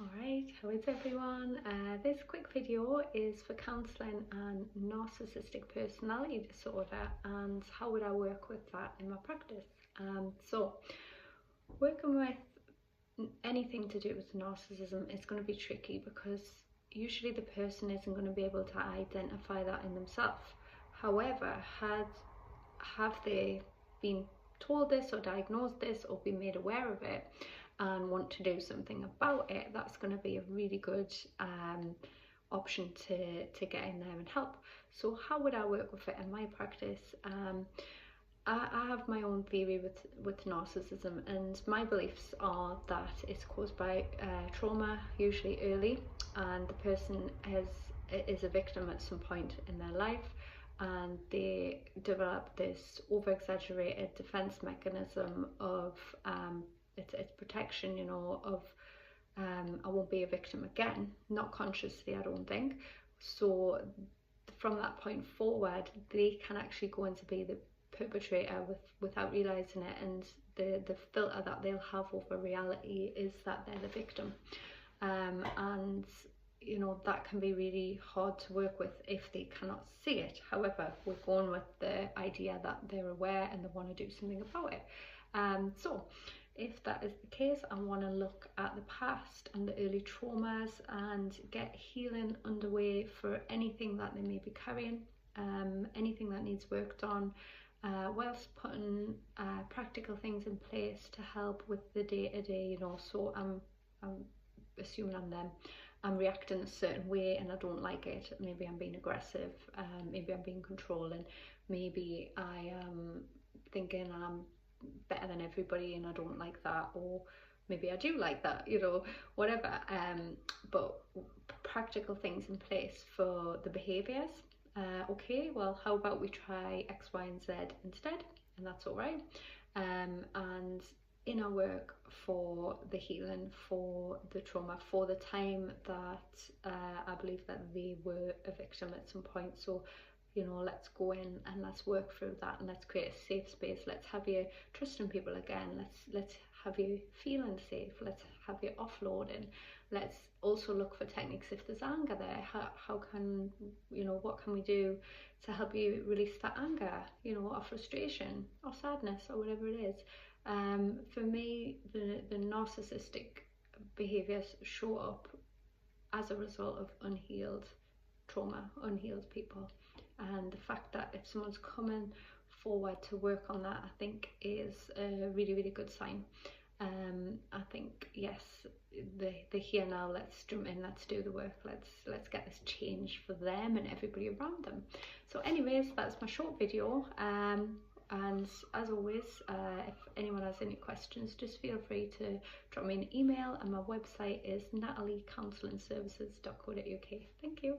Alright, how is everyone? This quick video is for counselling and narcissistic personality disorder and how would I work with that in my practice. So working with anything to do with narcissism is going to be tricky because usually the person isn't going to be able to identify that in themselves. However, have they been told this or diagnosed this or been made aware of it and want to do something about it, that's going to be a really good option to get in there and help. So how would I work with it in my practice? I have my own theory with narcissism, and my beliefs are that it's caused by trauma, usually early, and the person is a victim at some point in their life, and they develop this over-exaggerated defense mechanism of it's protection, you know, of I won't be a victim again, not consciously, I don't think. So from that point forward, they can actually go on to be the perpetrator without realizing it, and the filter that they'll have over reality is that they're the victim, and you know, that can be really hard to work with if they cannot see it. However, we're going with the idea that they're aware and they want to do something about it. So if that is the case, I want to look at the past and the early traumas and get healing underway for anything that they may be carrying, anything that needs worked on, whilst putting practical things in place to help with the day-to-day, you know. So I'm assuming I'm reacting a certain way and I don't like it. Maybe I'm being aggressive, maybe I'm being controlling, maybe I am thinking I'm better than everybody and I don't like that, or maybe I do like that, you know, whatever. But practical things in place for the behaviours. Okay, well, how about we try X, Y, and Z instead, and that's all right. And in our work for the healing, for the trauma, for the time that I believe that they were a victim at some point. So, you know, let's go in and let's work through that, and let's create a safe space. Let's have you trusting people again. Let's have you feeling safe. Let's have you offloading. Let's also look for techniques if there's anger there. How can, you know, what can we do to help you release that anger, you know, or frustration or sadness or whatever it is. For me, the narcissistic behaviours show up as a result of unhealed trauma, unhealed people. And the fact that if someone's coming forward to work on that, I think is a really, really good sign. I think, yes, they're here now, let's jump in, let's do the work, let's get this change for them and everybody around them. So anyways, that's my short video. And as always, if anyone has any questions, just feel free to drop me an email, and my website is nataliecounselingservices.co.uk. Thank you.